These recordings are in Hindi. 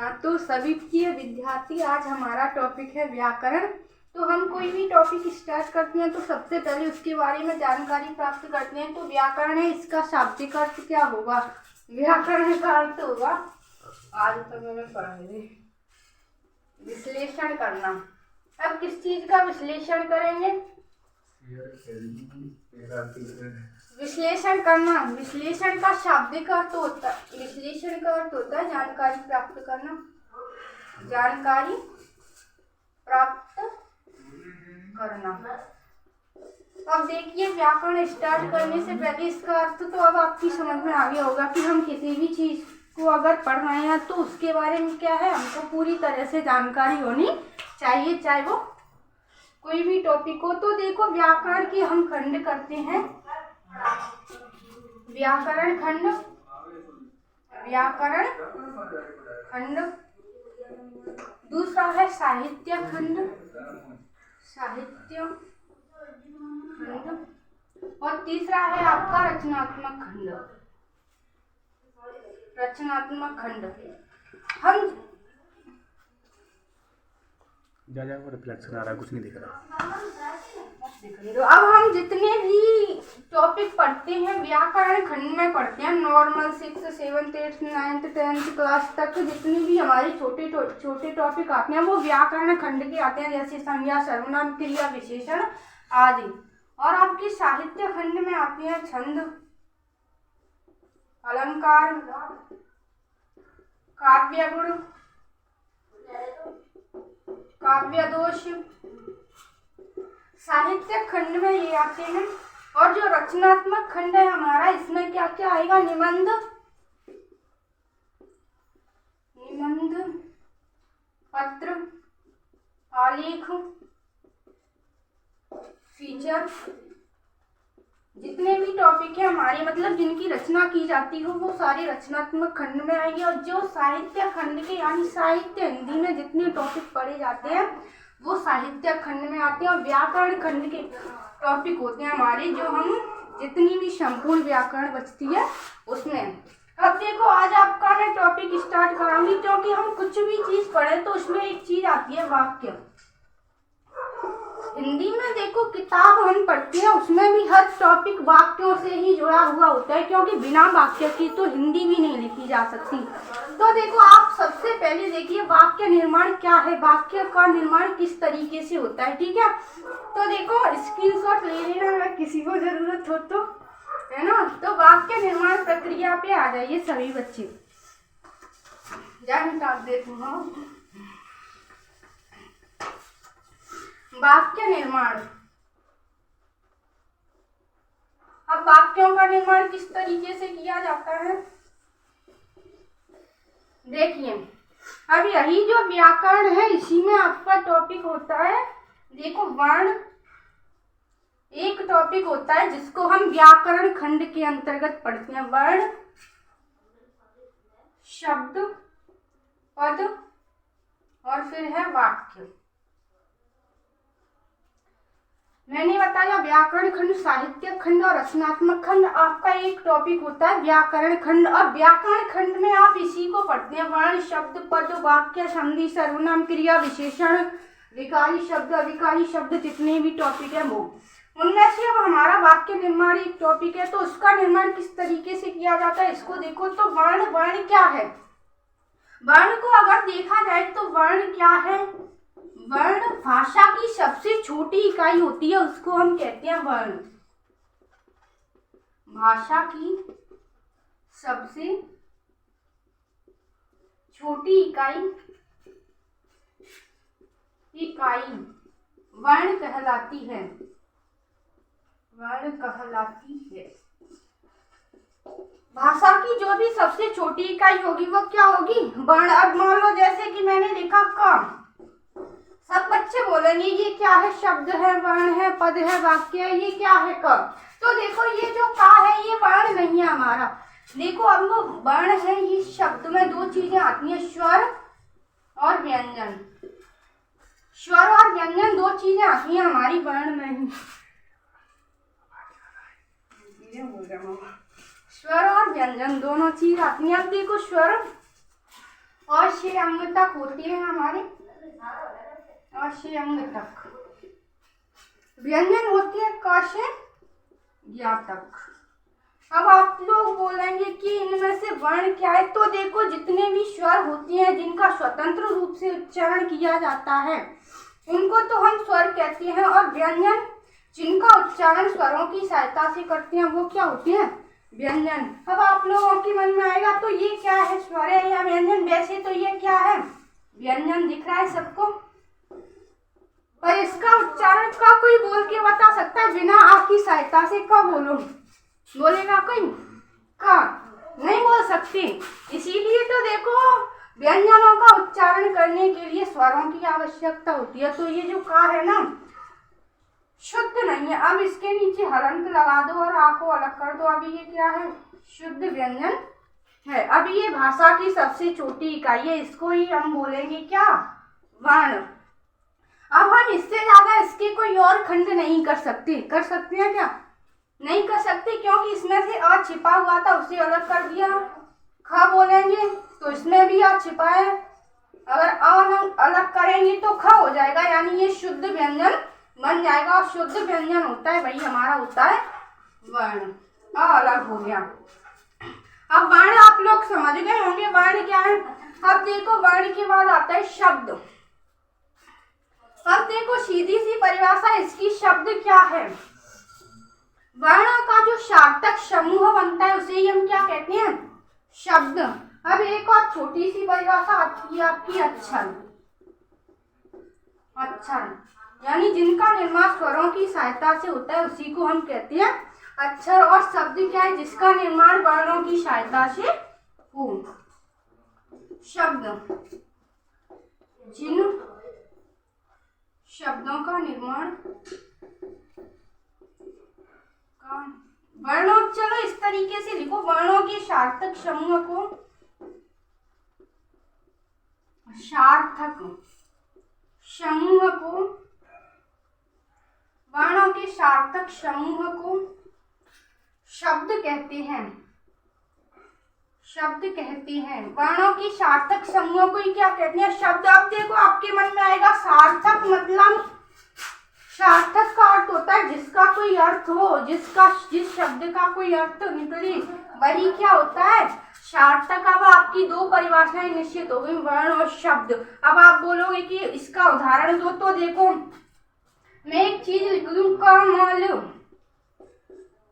हाँ, तो सभी प्रिय विद्यार्थी, आज हमारा टॉपिक है व्याकरण। तो हम कोई भी टॉपिक स्टार्ट करते हैं तो सबसे पहले उसके बारे में जानकारी प्राप्त करते हैं। तो व्याकरण है, इसका शाब्दिक अर्थ क्या होगा? व्याकरण का अर्थ होगा, आज तो मैंने पढ़ा है, विश्लेषण करना। अब किस चीज का विश्लेषण करेंगे? विश्लेषण करना। विश्लेषण का शाब्दिक अर्थ होता है, विश्लेषण का अर्थ होता है जानकारी प्राप्त करना, जानकारी प्राप्त करना। अब देखिए, व्याकरण स्टार्ट करने से पहले इसका अर्थ तो अब आपकी समझ में आ गया होगा कि हम किसी भी चीज को अगर पढ़ रहे हैं तो उसके बारे में क्या है, हमको पूरी तरह से जानकारी होनी चाहिए, चाहे वो कोई भी टॉपिक हो। तो देखो, व्याकरण के हम खंड करते हैं, व्याकरण खंड, व्याकरण खंड। दूसरा है साहित्य खंड, साहित्य खंड। और तीसरा है आपका रचनात्मक खंड, रचनात्मक खंड। हम रिफ्लेक्शन आ रहा है, कुछ नहीं दिख रहा। अब हम जितने भी टॉपिक पढ़ते हैं व्याकरण खंड में पढ़ते हैं, नॉर्मल 6, 7, 8, 9, 10 क्लास तक जितने भी हमारे छोटे टॉपिक आते हैं वो व्याकरण खंड के आते हैं, जैसे संज्ञा, सर्वनाम, क्रिया, विशेषण आदि। और आपके साहित्य खंड में आते हैं छंद, अलंकार, काव्य गुण, काव्य दोष। साहित्य खंड में ये आते हैं। और जो रचनात्मक खंड है हमारा, इसमें क्या क्या आएगा? निबंध, निबंध, पत्र, आलेख, फीचर। जितने भी टॉपिक है हमारे, मतलब जिनकी रचना की जाती हो, वो सारे रचनात्मक खंड में आएंगे। और जो साहित्य खंड के यानी साहित्य हिंदी में जितने टॉपिक पढ़े जाते हैं वो साहित्य खंड में आते हैं। और व्याकरण खंड के टॉपिक होते हैं हमारे, जो हम जितनी भी संपूर्ण व्याकरण बचती है उसमें। अब देखो, आज आपका मैं टॉपिक स्टार्ट कराऊंगी, क्योंकि हम कुछ भी चीज पढ़े तो उसमें एक चीज आती है वाक्य। हिंदी में देखो, किताब हम पढ़ते हैं उसमें भी हर टॉपिक वाक्यों से ही जुड़ा हुआ होता है, क्योंकि बिना वाक्य की तो हिंदी भी नहीं लिखी जा सकती। तो देखो, आप सबसे पहले देखिए वाक्य निर्माण क्या है, वाक्य का निर्माण किस तरीके से होता है, ठीक है? तो देखो, स्क्रीनशॉट ले लेना अगर किसी को जरूरत हो तो, है ना? तो वाक्य निर्माण प्रक्रिया पे आ जाइए सभी बच्चे। देखूंगा वाक्य निर्माण। अब वाक्यों का निर्माण किस तरीके से किया जाता है, देखिए। अब यही जो व्याकरण है इसी में आपका टॉपिक होता है, देखो, वर्ण एक टॉपिक होता है जिसको हम व्याकरण खंड के अंतर्गत पढ़ते हैं। वर्ण, शब्द, पद और फिर है वाक्य। मैंने बताया व्याकरण खंड, साहित्य खंड और रचनात्मक खंड आपका एक टॉपिक होता है व्याकरण खंड। और व्याकरण खंड में आप इसी को पढ़ते हैं, वर्ण, शब्द, पद, वाक्य, संधि, सर्वनाम, क्रिया, विशेषण, विकारी शब्द, अविकारी शब्द, जितने भी टॉपिक है वो। उनमें से अब हमारा वाक्य निर्माण एक टॉपिक है, तो उसका निर्माण किस तरीके से किया जाता है इसको देखो। तो वर्ण, वर्ण क्या है? वर्ण को अगर देखा जाए तो वर्ण क्या है? वर्ण भाषा की सबसे छोटी इकाई होती है, उसको हम कहते हैं वर्ण। भाषा की सबसे छोटी इकाई वर्ण कहलाती है, वर्ण कहलाती है। भाषा की जो भी सबसे छोटी इकाई होगी वो क्या होगी? वर्ण। अब मान लो जैसे कि मैंने लिखा क, सब बच्चे बोलेंगे ये क्या है? शब्द है, वर्ण है, पद है, वाक्य है, ये क्या है? क। तो देखो, ये जो का है ये वर्ण नहीं है हमारा। देखो, अब वो वर्ण है, ये शब्द में दो चीजें आती हैं, स्वर और व्यंजन। स्वर और व्यंजन दो चीजें आती हैं हमारी वर्ण में ही। स्वर और व्यंजन दोनों चीज आती हैं। अब देखो, स्वर और से अंग तक होती है हमारे, अ से अंग तक। व्यंजन होती है क से ज्ञ तक। अब आप लोग बोलेंगे कि इनमें से वर्ण क्या है, तो देखो जितने भी स्वर होते हैं जिनका स्वतंत्र रूप से उच्चारण किया जाता है उनको तो हम स्वर कहते हैं, और व्यंजन जिनका उच्चारण स्वरों की सहायता से करते हैं वो क्या होते हैं, व्यंजन। अब आप लोगों के मन में आएगा तो ये क्या है, स्वर है या व्यंजन? वैसे तो ये क्या है, व्यंजन दिख रहा है सबको, पर इसका उच्चारण का कोई बोल के बता सकता है बिना आपकी सहायता से? कब बोलो, बोलेगा कोई? का नहीं बोल सकते। इसीलिए तो देखो व्यंजनों का उच्चारण करने के लिए स्वरों की आवश्यकता होती है। तो ये जो का है ना, शुद्ध नहीं है। अब इसके नीचे हलंत लगा दो और आ को अलग कर दो, अभी ये क्या है, शुद्ध व्यंजन है। अभी ये भाषा की सबसे छोटी इकाई है, इसको ही हम बोलेंगे क्या, वर्ण। अब हम इससे ज्यादा इसके कोई और खंड नहीं कर सकते। कर सकते हैं क्या? नहीं कर सकते, क्योंकि इसमें से अ छिपा हुआ था उसे अलग कर दिया। ख बोलेंगे तो इसमें भी अ छिपा है, अगर अ हम अलग करेंगे तो ख हो जाएगा, यानी ये शुद्ध व्यंजन बन जाएगा। और शुद्ध व्यंजन होता है, वही हमारा होता है वर्ण। अ अलग हो गया। अब वर्ण आप लोग समझ गए होंगे वर्ण क्या है। अब देखो वर्ण के बाद आता है शब्द। अब देखो सीधी सी परिभाषा इसकी, शब्द क्या है, वर्ण का जो सार्थक समूह बनता है उसे ही हम क्या कहते हैं, शब्द। अब एक और छोटी सी परिभाषा आती है आपकी अक्षर। अक्षर यानी जिनका निर्माण स्वरों की सहायता से होता है उसी को हम कहते हैं अक्षर। और शब्द क्या है, जिसका निर्माण वर्णों की सहायता से हो। शब्द, जिन शब्दों का निर्माण वर्णों, चलो इस तरीके से लिखो, वर्णों के सार्थक समूह को, सार्थक समूह को, वर्णों के सार्थक समूह को शब्द कहते हैं। शब्द कहते हैं, वर्णों की सार्थक समूह को ही क्या कहते हैं, शब्द। अब देखो आपके मन में आएगा सार्थक मतलब, सार्थक का अर्थ होता है जिसका कोई अर्थ हो, जिस शब्द का कोई अर्थ निकले वही क्या होता है, सार्थक। अब आपकी दो परिभाषाएं निश्चित हो गई, वर्ण और शब्द। अब आप बोलोगे कि इसका उदाहरण दो, तो देखो मैं एक चीज लिख दूं, कमल।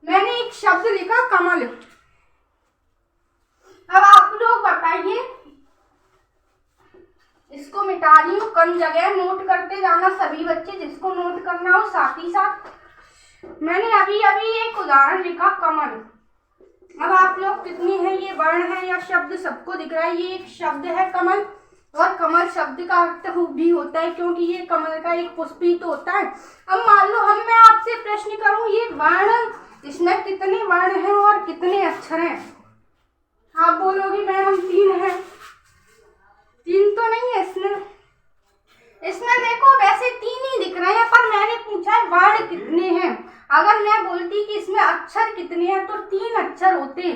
मैंने एक शब्द लिखा कमल। अब आप लोग बताइए, इसको मिटा रही हूँ, कम जगह नोट करते जाना सभी बच्चे, जिसको नोट करना हो साथ ही साथ। मैंने अभी अभी एक उदाहरण लिखा कमल। अब आप लोग कितने हैं, ये वर्ण है या शब्द, सबको दिख रहा है ये एक शब्द है कमल। और कमल शब्द का अर्थ भी होता है, क्योंकि ये कमल का एक पुष्प ही तो होता है। अब मान लो मैं आपसे प्रश्न करूं, ये वर्ण, इसमें कितने वर्ण हैं और कितने अक्षर हैं? आप बोलोगे मैडम 3 है। 3 तो नहीं है इसमें देखो वैसे 3 ही दिख रहे हैं, पर मैंने पूछा है वर्ण कितने हैं। अगर मैं बोलती कि इसमें अक्षर कितने हैं तो 3 अक्षर होते।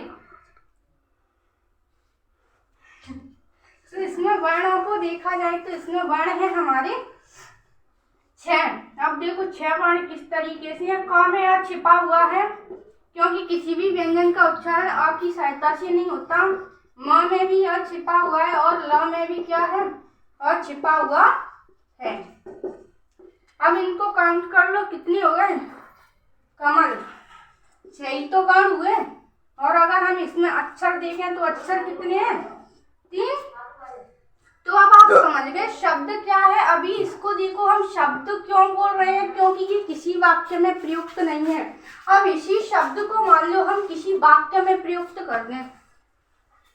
तो इसमें वर्णों को देखा जाए तो इसमें वर्ण है हमारे 6। अब देखो 6 वर्ण किस तरीके से है। क में अ छिपा हुआ है, क्योंकि किसी भी व्यंजन का उच्चारण अ की सहायता से नहीं होता। म में भी अ छिपा हुआ है और ल में भी क्या है, अ छिपा हुआ है। अब इनको काउंट कर लो, कितने हो गए, कमल 6 ही तो वर्ण हुए। और अगर हम इसमें अक्षर देखें तो अक्षर कितने हैं, 3। तो अब आप समझ गए शब्द क्या है। अभी इसको देखो, हम शब्द क्यों बोल रहे हैं, क्योंकि ये किसी वाक्य में प्रयुक्त नहीं है। अब इसी शब्द को मान लो हम किसी वाक्य में प्रयुक्त कर दें।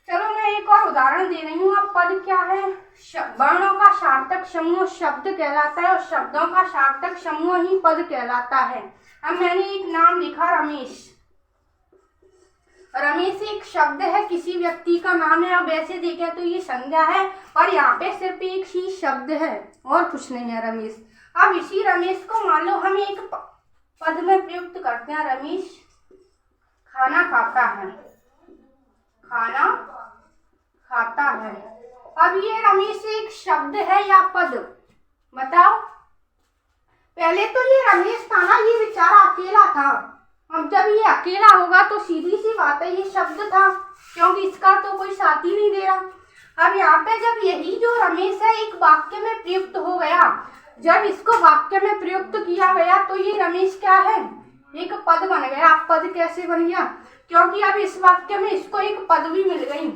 चलो मैं एक और उदाहरण दे रही हूँ। अब पद क्या है, वर्णों का सार्थक समूह शब्द कहलाता है और शब्दों का सार्थक समूह ही पद कहलाता है। अब मैंने एक नाम लिखा रमेश। रमेश एक शब्द है, किसी व्यक्ति का नाम है। अब ऐसे देखें तो ये संज्ञा है, और यहाँ पे सिर्फ एक ही शब्द है और कुछ नहीं है, रमेश। अब इसी रमेश को मान लो हम एक पद में प्रयुक्त करते हैं। रमेश खाना खाता है, खाना खाता है। अब ये रमेश एक शब्द है या पद, बताओ। पहले तो ये रमेश था ना, ये बेचारा अकेला था। अब जब ये अकेला होगा तो सीधी सी बात है ये शब्द था, क्योंकि इसका तो कोई साथी नहीं दे रहा। अब यहाँ पे जब यही जो रमेश है एक वाक्य में प्रयुक्त हो गया, जब इसको वाक्य में प्रयुक्त किया गया तो ये रमेश क्या है, एक पद बन गया। अब पद कैसे बन गया, क्योंकि अब इस वाक्य में इसको एक पदवी मिल गई।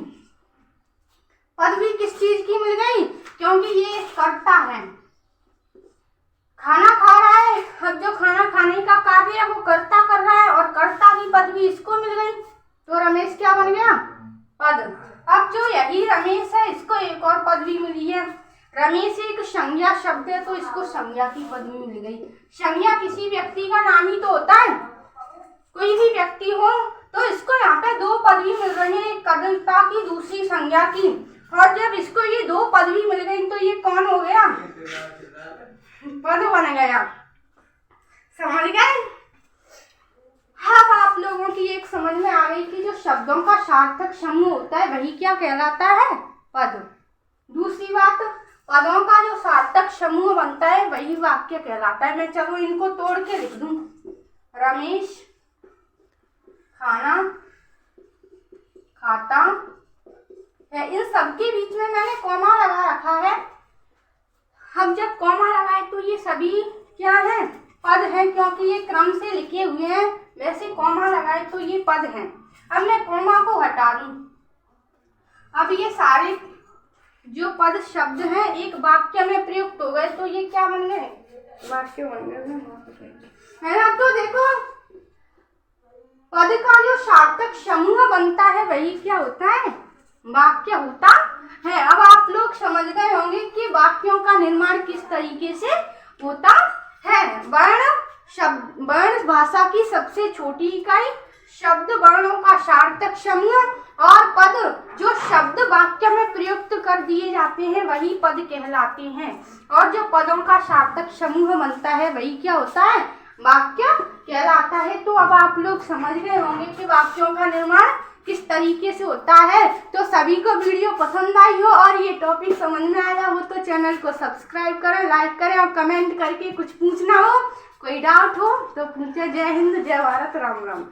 पदवी किस चीज की मिल गई, क्योंकि ये कर्ता है, खाना खा रहा है। अब जो खाना खाने का कार्य है वो कर्ता कर रहा है, और कर्ता की पदवी इसको मिल गई, तो रमेश क्या बन गया, पद। अब जो यही रमेश है इसको एक और पदवी मिली है। रमेश एक संज्ञा शब्द है, तो इसको संज्ञा की पदवी मिल गई। संज्ञा किसी व्यक्ति का नाम ही तो होता है, कोई भी व्यक्ति हो, तो इसको यहाँ पे दो पदवी मिल रही है, एक कर्ता की, दूसरी संज्ञा की। और जब इसको ये दो पदवी मिल गई तो ये कौन हो गया, पद बन गया। समझ गए। अब आप लोगों की एक समझ में आ गई कि जो शब्दों का सार्थक समूह होता है वही क्या कहलाता है, पद। दूसरी बात, पदों का जो सार्थक समूह बनता है वही वाक्य कहलाता है। मैं चलो इनको तोड़ के लिख दूं। रमेश खाना खाता है, इन सबके बीच में मैंने कॉमा लगा रखा है। हम जब कॉमा लगाए तो ये सभी क्या है, पद हैं, क्योंकि ये क्रम से लिखे हुए हैं। वैसे कॉमा लगाए तो ये पद हैं। अब मैं कॉमा को हटा दूं, अब ये सारे जो पद शब्द हैं एक वाक्य में प्रयुक्त हो गए, तो ये क्या बन गए, वाक्य बन गए, है ना। तो देखो पद का जो सार्थक समूह बनता है वही क्या होता है, वाक्य होता है। अब आप लोग समझ गए होंगे कि वाक्यों का निर्माण किस तरीके से होता है। वर्ण भाषा की सबसे छोटी इकाई, शब्द वर्णों का सार्थक समूह, और पद जो शब्द वाक्य में प्रयुक्त कर दिए जाते हैं वही पद कहलाते हैं। और जो पदों का सार्थक समूह बनता है वही क्या होता है, वाक्य कहलाता है। तो अब आप लोग समझ गए होंगे कि वाक्यों का निर्माण किस तरीके से होता है। तो सभी को वीडियो पसंद आई हो और ये टॉपिक समझ में आया हो तो चैनल को सब्सक्राइब करें, लाइक करें, और कमेंट करके कुछ पूछना हो, कोई डाउट हो तो पूछे। जय हिंद, जय भारत, राम राम।